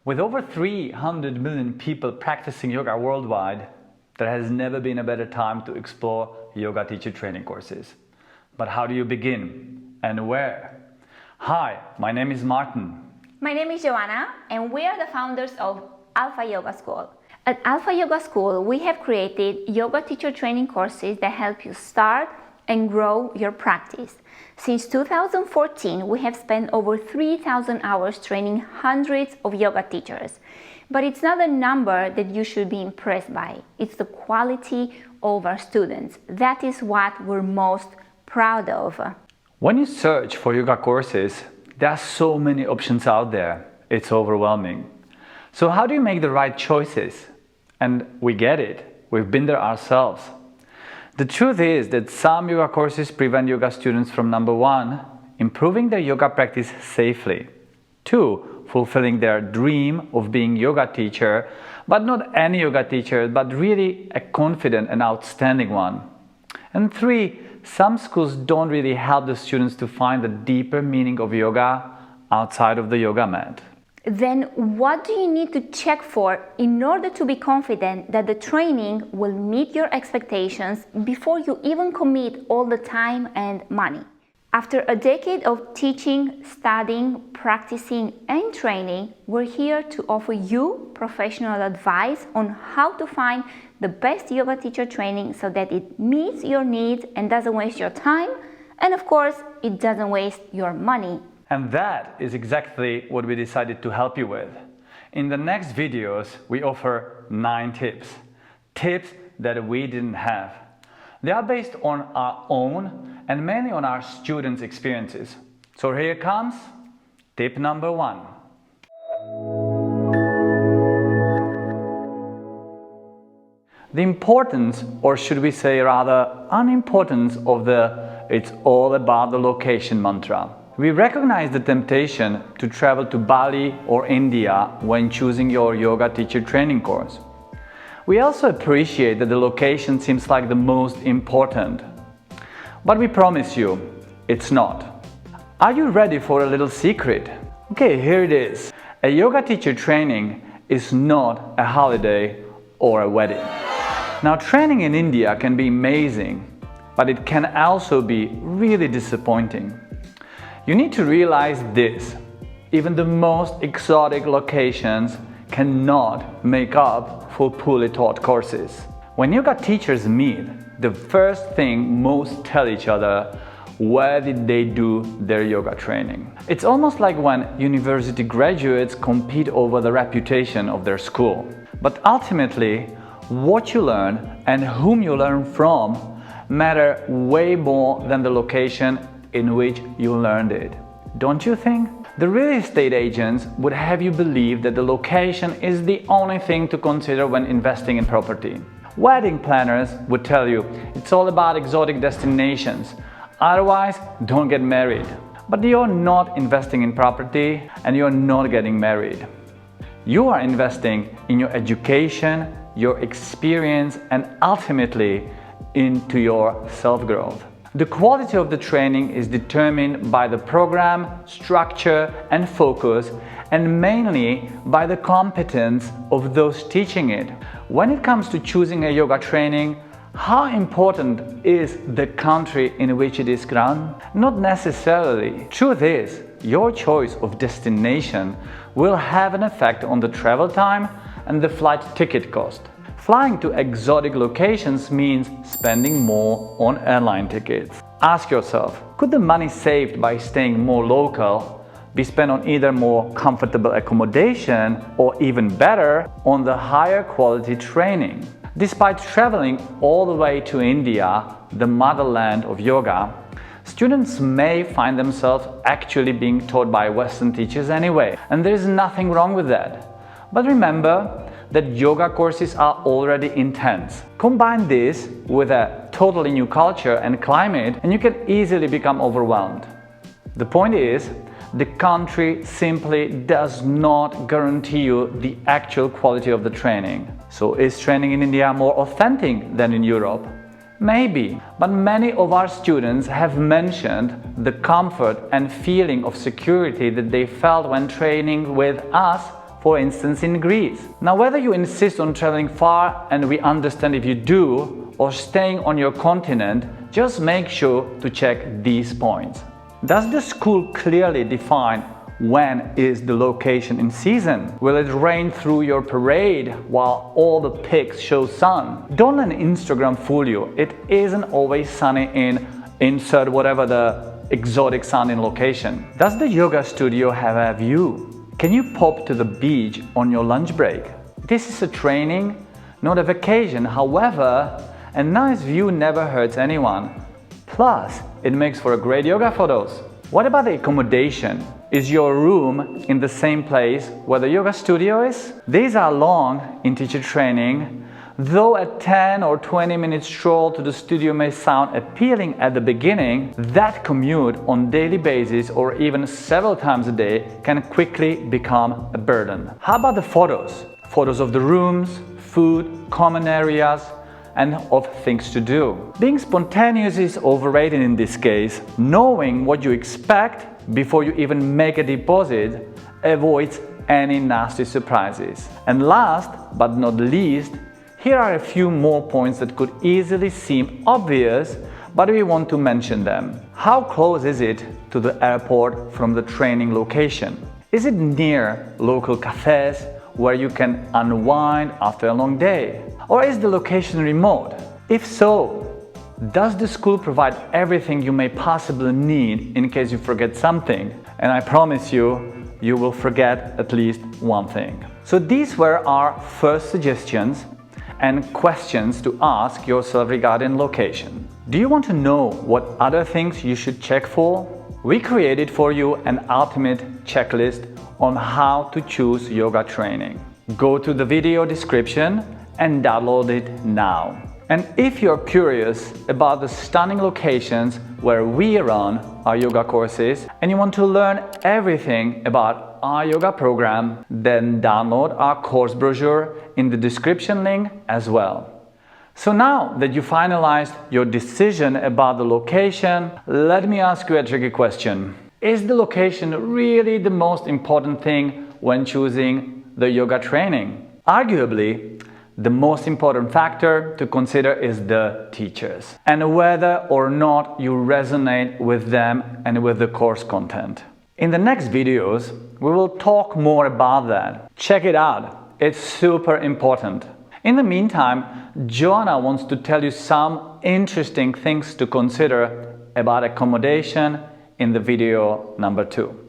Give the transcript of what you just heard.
With over 300 million people practicing yoga worldwide, there has never been a better time to explore yoga teacher training courses. But how do you begin and where? Hi, my name is Martin. My name is Joanna, and we are the founders of Alpha Yoga School. At Alpha Yoga School, we have created yoga teacher training courses that help you start and grow your practice. Since 2014, we have spent over 3,000 hours training hundreds of yoga teachers. But it's not a number that you should be impressed by. It's the quality of our students. That is what we're most proud of. When you search for yoga courses, there are so many options out there. It's overwhelming. So how do you make the right choices? And we get it. We've been there ourselves. The truth is that some yoga courses prevent yoga students from, number one, improving their yoga practice safely, two, fulfilling their dream of being a yoga teacher, but not any yoga teacher, but really a confident and outstanding one, and three, some schools don't really help the students to find the deeper meaning of yoga outside of the yoga mat. Then what do you need to check for in order to be confident that the training will meet your expectations before you even commit all the time and money? After a decade of teaching, studying, practicing, and training, we're here to offer you professional advice on how to find the best yoga teacher training so that it meets your needs and doesn't waste your time, and of course, it doesn't waste your money. And that is exactly what we decided to help you with. In the next videos, we offer 9 tips. Tips that we didn't have. They are based on our own and mainly on our students' experiences. So here comes tip number 1. The importance, or should we say rather unimportance, of the "it's all about the location" mantra. We recognize the temptation to travel to Bali or India when choosing your yoga teacher training course. We also appreciate that the location seems like the most important. But we promise you, it's not. Are you ready for a little secret? Okay, here it is. A yoga teacher training is not a holiday or a wedding. Now, training in India can be amazing, but it can also be really disappointing. You need to realize this: even the most exotic locations cannot make up for poorly taught courses. When yoga teachers meet, the first thing most tell each other: where did they do their yoga training? It's almost like when university graduates compete over the reputation of their school. But ultimately, what you learn and whom you learn from matter way more than the location in which you learned it. Don't you think? The real estate agents would have you believe that the location is the only thing to consider when investing in property. Wedding planners would tell you it's all about exotic destinations, otherwise don't get married. But you're not investing in property and you're not getting married. You are investing in your education, your experience, and ultimately into your self-growth. The quality of the training is determined by the program, structure, and focus, and mainly by the competence of those teaching it. When it comes to choosing a yoga training, how important is the country in which it is run? Not necessarily. Truth is, your choice of destination will have an effect on the travel time and the flight ticket cost. Flying to exotic locations means spending more on airline tickets. Ask yourself, could the money saved by staying more local be spent on either more comfortable accommodation or, even better, on the higher quality training? Despite traveling all the way to India, the motherland of yoga, students may find themselves actually being taught by Western teachers anyway, and there is nothing wrong with that. But remember that yoga courses are already intense. Combine this with a totally new culture and climate, and you can easily become overwhelmed. The point is, the country simply does not guarantee you the actual quality of the training. So is training in India more authentic than in Europe? Maybe, but many of our students have mentioned the comfort and feeling of security that they felt when training with us for instance in Greece. Now, whether you insist on traveling far, and we understand if you do, or staying on your continent, just make sure to check these points. Does the school clearly define when is the location in season? Will it rain through your parade while all the pics show sun? Don't let Instagram fool you. It isn't always sunny in insert whatever the exotic sounding location. Does the yoga studio have a view? Can you pop to the beach on your lunch break? This is a training, not a vacation. However, a nice view never hurts anyone. Plus, it makes for great yoga photos. What about the accommodation? Is your room in the same place where the yoga studio is? These are long in teacher training. Though a 10 or 20 minute stroll to the studio may sound appealing at the beginning, that commute on daily basis or even several times a day can quickly become a burden. How about the photos? Photos of the rooms, food, common areas, and of things to do. Being spontaneous is overrated in this case. Knowing what you expect before you even make a deposit avoids any nasty surprises. And last but not least, here are a few more points that could easily seem obvious, but we want to mention them. How close is it to the airport from the training location? Is it near local cafes where you can unwind after a long day? Or is the location remote? If so, does the school provide everything you may possibly need in case you forget something? And I promise you, you will forget at least one thing. So these were our first suggestions and questions to ask yourself regarding location. Do you want to know what other things you should check for? We created for you an ultimate checklist on how to choose yoga training. Go to the video description and download it now. And if you're curious about the stunning locations where we run our yoga courses and you want to learn everything about our yoga program, then download our course brochure in the description link as well. So now that you finalized your decision about the location, let me ask you a tricky question. Is the location really the most important thing when choosing the yoga training? Arguably, the most important factor to consider is the teachers and whether or not you resonate with them and with the course content. In the next videos, we will talk more about that. Check it out, it's super important. In the meantime, Joanna wants to tell you some interesting things to consider about accommodation in the video number 2.